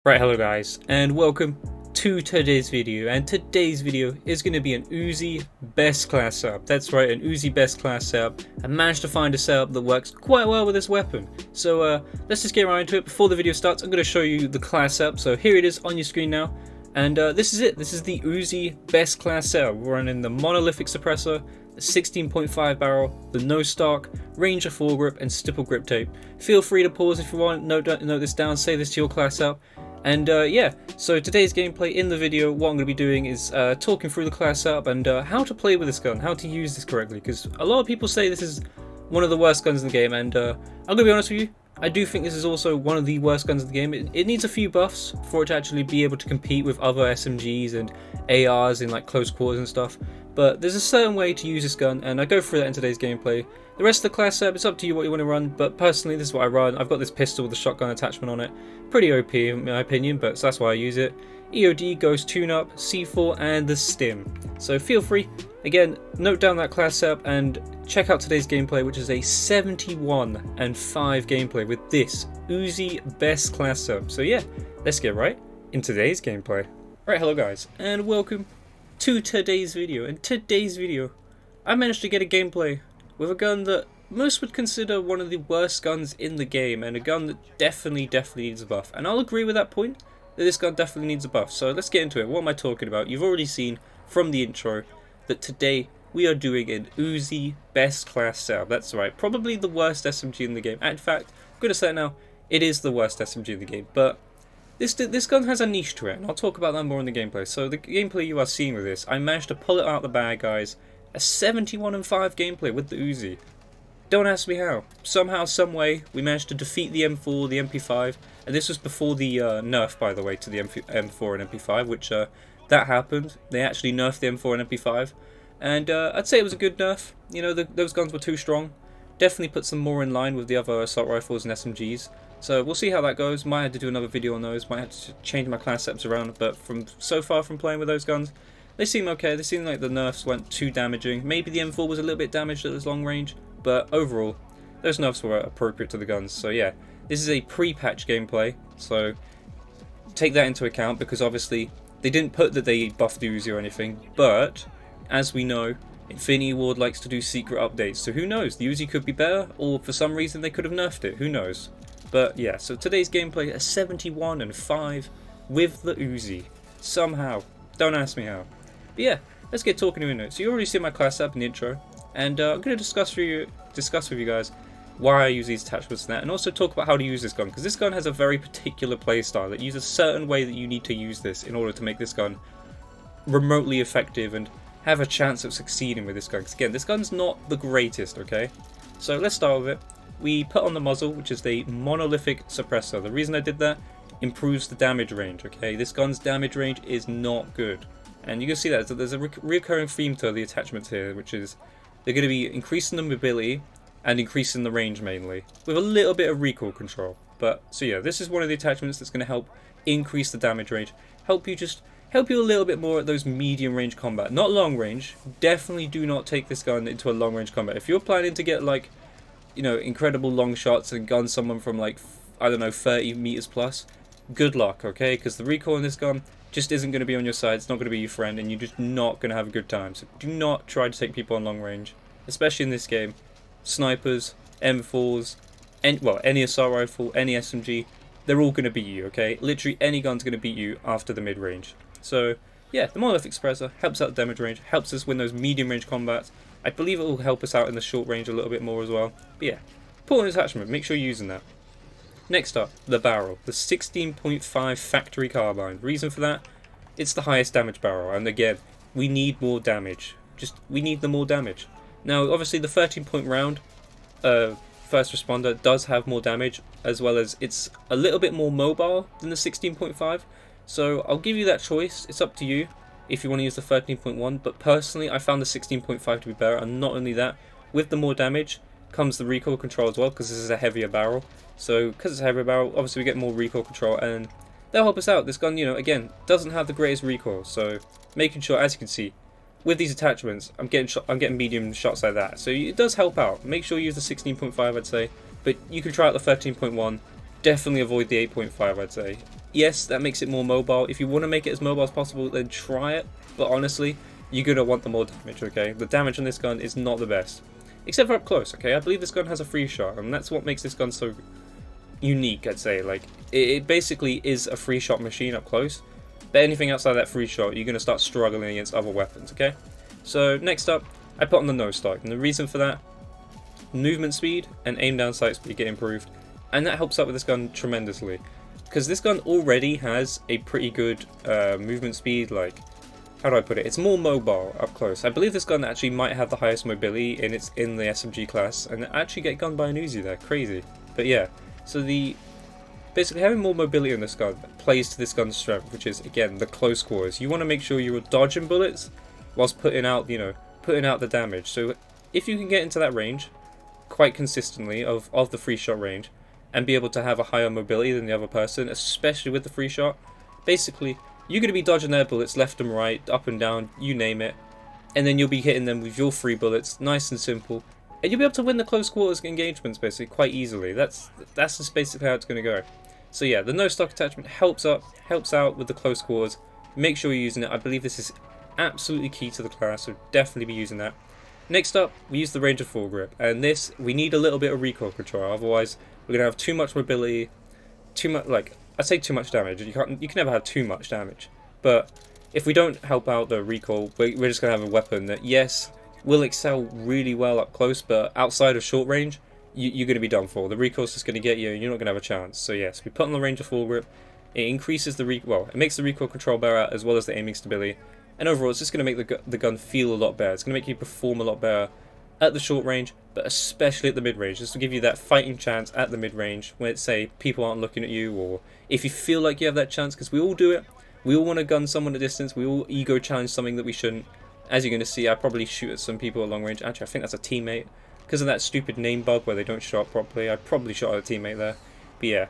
Right, hello guys, and welcome to today's video. And today's video is going to be an UZI best class setup. That's right, an UZI best class setup. I managed to find a setup that works quite well with this weapon. So let's just get right into it. Before the video starts, I'm going to show you the class setup. So here it is on your screen now. And this is it. This is the UZI best class setup. We're running the monolithic suppressor, the 16.5 barrel, the no stock, Ranger foregrip, and stipple grip tape. Feel free to pause if you want, note this down, save this to your class setup. And yeah, so today's gameplay in the video, what I'm going to be doing is talking through the class setup and how to play with this gun, how to use this correctly, because a lot of people say this is one of the worst guns in the game, and I'm going to be honest with you, I do think this is also one of the worst guns in the game. It needs a few buffs for it to actually be able to compete with other SMGs and ARs in like close quarters and stuff, but there's a certain way to use this gun, and I go through that in today's gameplay. The rest of the class setup, it's up to you what you want to run, but personally this is what I run. I've got this pistol with the shotgun attachment on it. Pretty OP in my opinion, but so that's why I use it. EOD, Ghost Tune-Up, C4, and the Stim. So feel free, again, note down that class setup and check out today's gameplay, which is a 71 and 5 gameplay with this UZI best class setup. So yeah, let's get right into today's gameplay. Right, hello guys, and welcome to today's video. In today's video, I managed to get a gameplay with a gun that most would consider one of the worst guns in the game, and a gun that definitely needs a buff. And I'll agree with that point, that this gun definitely needs a buff. So let's get into it. What am I talking about? You've already seen from the intro that today we are doing an UZI best class setup. That's right, probably the worst SMG in the game. And in fact, I'm going to say it now, it is the worst SMG in the game. But this gun has a niche to it, and I'll talk about that more in the gameplay. So the gameplay you are seeing with this, I managed to pull it out of the bag, guys. A 71 and 5 gameplay with the UZI. Don't ask me how. Somehow, someway, we managed to defeat the M4, the MP5, and this was before the nerf, by the way, to the M4 and MP5, which that happened. They actually nerfed the M4 and MP5, and I'd say it was a good nerf. You know, those guns were too strong. Definitely puts them more in line with the other assault rifles and SMGs. So we'll see how that goes. Might have to do another video on those. Might have to change my class setups around. But so far from playing with those guns, they seem okay. They seem like the nerfs weren't too damaging. Maybe the M4 was a little bit damaged at this long range, but overall, those nerfs were appropriate to the guns. So yeah, this is a pre-patch gameplay, so take that into account, because obviously they didn't put that they buffed the Uzi or anything, but as we know, Infinity Ward likes to do secret updates, so who knows, the Uzi could be better, or for some reason they could have nerfed it, who knows. But yeah, so today's gameplay, a 71 and 5 with the Uzi, somehow, don't ask me how. But yeah, let's get talking to it. So you already see my class up in the intro, and I'm going to discuss with you guys why I use these attachments and that, and also talk about how to use this gun, because this gun has a very particular playstyle that uses a certain way that you need to use this in order to make this gun remotely effective and have a chance of succeeding with this gun. Because again, this gun's not the greatest, okay? So let's start with it. We put on the muzzle, which is the monolithic suppressor. The reason I did that, improves the damage range, okay? This gun's damage range is not good. And you can see that there's a recurring theme to the attachments here, which is they're going to be increasing the mobility and increasing the range mainly, with a little bit of recoil control. But so yeah, this is one of the attachments that's going to help increase the damage range, help you a little bit more at those medium range combat, not long range. Definitely do not take this gun into a long range combat. If you're planning to get like, you know, incredible long shots and gun someone from like, I don't know, 30 meters plus, good luck, okay? Because the recoil in this gun just isn't going to be on your side. It's not going to be your friend, and you're just not going to have a good time. So do not try to take people on long range, especially in this game. Snipers, M4s, any assault rifle, any SMG, they're all going to beat you, okay? Literally any gun's going to beat you after the mid range. So yeah, the monolithic suppressor helps out the damage range, helps us win those medium range combats. I believe it will help us out in the short range a little bit more as well. But yeah, important attachment, make sure you're using that. Next up, the barrel, the 16.5 factory carbine. Reason for that, it's the highest damage barrel, and again, we need more damage. We need the more damage. Now, obviously, the 13-point round, first responder, does have more damage, as well as it's a little bit more mobile than the 16.5. So I'll give you that choice. It's up to you if you want to use the 13.1. But personally, I found the 16.5 to be better, and not only that, with the more damage comes the recoil control as well, because this is a heavier barrel. So because it's a heavier barrel, obviously we get more recoil control, and that'll help us out. This gun, you know, again, doesn't have the greatest recoil, so making sure, as you can see, with these attachments, I'm getting medium shots like that. So it does help out. Make sure you use the 16.5, I'd say, but you can try out the 13.1. Definitely avoid the 8.5, I'd say. Yes, that makes it more mobile. If you want to make it as mobile as possible, then try it. But honestly, you're going to want the more damage, okay? The damage on this gun is not the best. Except for up close, okay? I believe this gun has a free shot, and that's what makes this gun so unique, I'd say. Like, it basically is a free shot machine up close. But anything outside that free shot, you're going to start struggling against other weapons, okay? So, next up, I put on the no stock. And the reason for that, movement speed and aim down sight speed get improved. And that helps out with this gun tremendously. Because this gun already has a pretty good movement speed, like, how do I put it? It's more mobile up close. I believe this gun actually might have the highest mobility in the SMG class, and actually get gunned by an UZI there, crazy. But yeah, so basically having more mobility on this gun plays to this gun's strength, which is again the close quarters. You want to make sure you're dodging bullets whilst putting out the damage. So if you can get into that range quite consistently of the free shot range, and be able to have a higher mobility than the other person, especially with the free shot, basically you're going to be dodging their bullets left and right, up and down, you name it, and then you'll be hitting them with your free bullets, nice and simple, and you'll be able to win the close quarters engagements basically quite easily. That's just basically how it's going to go. So yeah, the no stock attachment helps out with the close quarters. Make sure you're using it. I believe this is absolutely key to the class, so definitely be using that. Next up, we use the range of foregrip, and this, we need a little bit of recoil control, otherwise we're going to have too much mobility, I say too much damage. You can never have too much damage, but if we don't help out the recoil, we're just going to have a weapon that, yes, will excel really well up close, but outside of short range, you're going to be done for. The recoil's just going to get you, and you're not going to have a chance. So yes, we put on the range of foregrip. It increases it makes the recoil control better, as well as the aiming stability, and overall it's just going to make the gun feel a lot better. It's going to make you perform a lot better at the short range, but especially at the mid range, just to give you that fighting chance at the mid range when, say, people aren't looking at you, or if you feel like you have that chance, because we all do it. We all want to gun someone at distance. We all ego challenge something that we shouldn't. As you're going to see, I probably shoot at some people at long range. Actually, I think that's a teammate. Because of that stupid name bug where they don't show up properly, I probably shot at a teammate there. But yeah,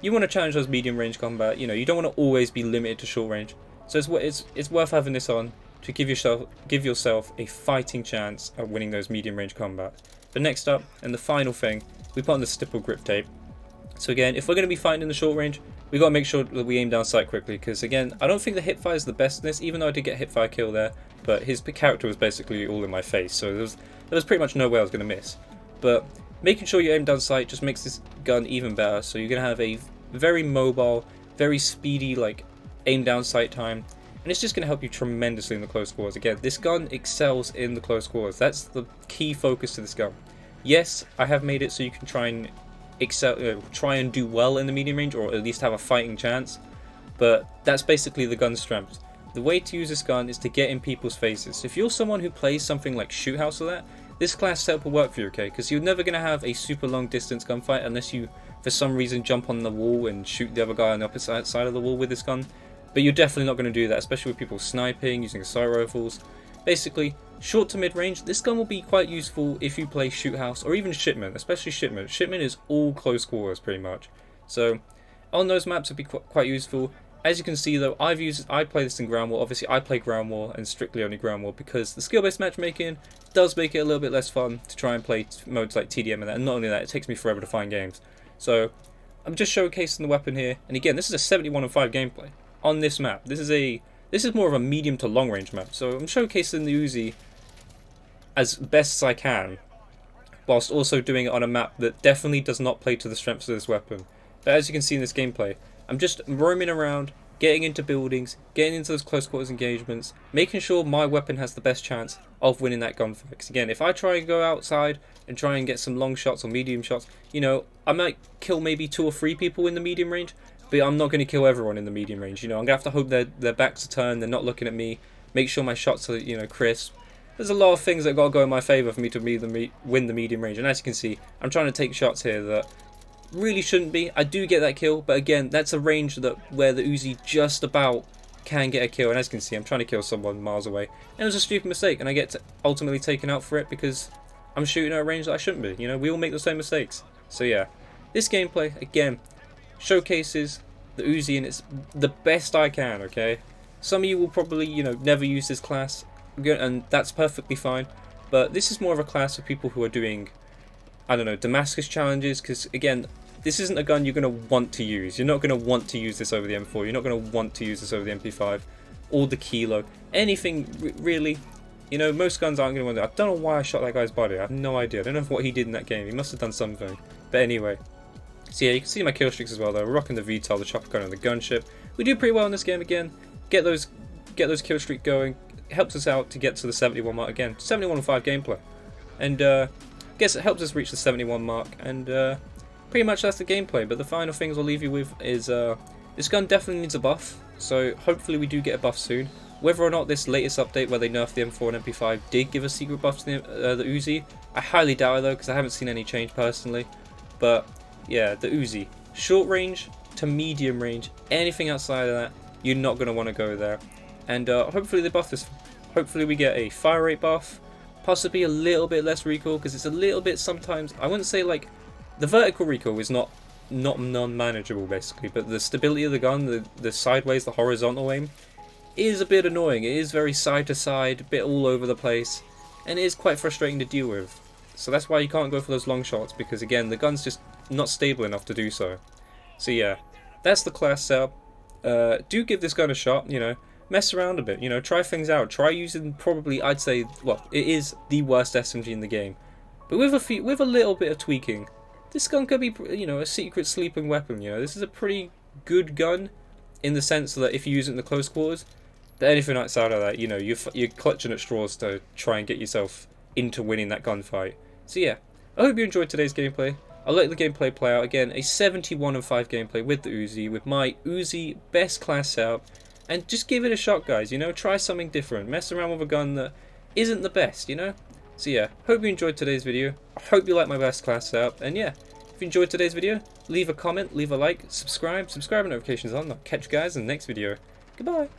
you want to challenge those medium range combat. You know, you don't want to always be limited to short range. So it's worth having this on to give yourself a fighting chance at winning those medium range combat. But next up, and the final thing, we put on the stipple grip tape. So again, if we're going to be fighting in the short range, we got to make sure that we aim down sight quickly, because again, I don't think the hipfire is the best in this, even though I did get a hipfire kill there, but his character was basically all in my face, so there was pretty much no way I was going to miss. But making sure you aim down sight just makes this gun even better, so you're going to have a very mobile, very speedy, like, aim down sight time, and it's just going to help you tremendously in the close quarters. Again, this gun excels in the close quarters. That's the key focus to this gun. Yes, I have made it so you can try and do well in the medium range, or at least have a fighting chance, but that's basically the gun's strength. The way to use this gun is to get in people's faces. So if you're someone who plays something like Shoot House or that, this class setup will work for you, okay? Because you're never going to have a super long distance gunfight unless you, for some reason, jump on the wall and shoot the other guy on the opposite side of the wall with this gun. But you're definitely not going to do that, especially with people sniping, using assault rifles. Basically, short to mid range, this gun will be quite useful if you play Shoot House or even Shipment, especially Shipment. Shipment is all close quarters pretty much. So on those maps, it'd be quite useful. As you can see though, I play this in Ground War. Obviously I play Ground War and strictly only Ground War, because the skill-based matchmaking does make it a little bit less fun to try and play modes like TDM and that. And not only that, it takes me forever to find games. So I'm just showcasing the weapon here. And again, this is a 71-5 gameplay on this map. This is more of a medium to long range map. So I'm showcasing the UZI as best as I can, whilst also doing it on a map that definitely does not play to the strengths of this weapon. But as you can see in this gameplay, I'm just roaming around, getting into buildings, getting into those close quarters engagements, making sure my weapon has the best chance of winning that gunfight. Because again, if I try and go outside and try and get some long shots or medium shots, you know, I might kill maybe 2 or 3 people in the medium range, but I'm not going to kill everyone in the medium range. You know, I'm going to have to hope their backs are turned, they're not looking at me, make sure my shots are, you know, crisp. There's a lot of things that got to go in my favour for me to win the medium range. And as you can see, I'm trying to take shots here that really shouldn't be. I do get that kill, but again, that's a range where the UZI just about can get a kill. And as you can see, I'm trying to kill someone miles away, and it was a stupid mistake, and I get ultimately taken out for it because I'm shooting at a range that I shouldn't be. You know, we all make the same mistakes. So yeah, this gameplay again showcases the UZI, and it's the best I can. Okay, some of you will probably, you know, never use this class, and that's perfectly fine. But this is more of a class for people who are doing, I don't know, Damascus challenges, because again, this isn't a gun you're going to want to use. You're not going to want to use this over the M4. You're not going to want to use this over the MP5 or the Kilo. Anything really. You know, most guns aren't going to want to. I don't know why I shot that guy's body. I have no idea. I don't know what he did in that game. He must have done something. But anyway. So yeah, you can see my kill streaks as well though. We're rocking the VTOL, the chopper gun, and the gunship. We do pretty well in this game again. Get those kill streak going. It helps us out to get to the 71 mark again. 71.5 gameplay. And guess it helps us reach the 71 mark. And pretty much that's the gameplay. But the final things I'll leave you with is this gun definitely needs a buff. So hopefully we do get a buff soon. Whether or not this latest update where they nerfed the M4 and MP5 did give a secret buff to the UZI, I highly doubt it though, because I haven't seen any change personally. But yeah, the UZI, short range to medium range, anything outside of that, you're not going to want to go there. And hopefully they buff this. Hopefully we get a fire rate buff, possibly a little bit less recoil, because it's a little bit sometimes, I wouldn't say like, the vertical recoil is not non-manageable basically, but the stability of the gun, the sideways, the horizontal aim, is a bit annoying. It is very side to side, a bit all over the place, and it is quite frustrating to deal with. So that's why you can't go for those long shots, because again, the gun's just not stable enough to do so. So yeah, that's the class setup. Do give this gun a shot, you know, mess around a bit, you know, try things out. Try using probably, I'd say, well, it is the worst SMG in the game. But with a little bit of tweaking, this gun could be, you know, a secret sleeping weapon, you know. This is a pretty good gun in the sense that if you use it in the close quarters, but anything outside of that, you know, you're clutching at straws to try and get yourself into winning that gunfight. So yeah, I hope you enjoyed today's gameplay. I'll let the gameplay play out. Again, a 71-5 gameplay with the UZI, with my UZI best class setup. And just give it a shot, guys, you know, try something different. Mess around with a gun that isn't the best, you know. So yeah, hope you enjoyed today's video. I hope you like my best class setup. And yeah, if you enjoyed today's video, leave a comment, leave a like, subscribe and notifications on. I'll catch you guys in the next video. Goodbye.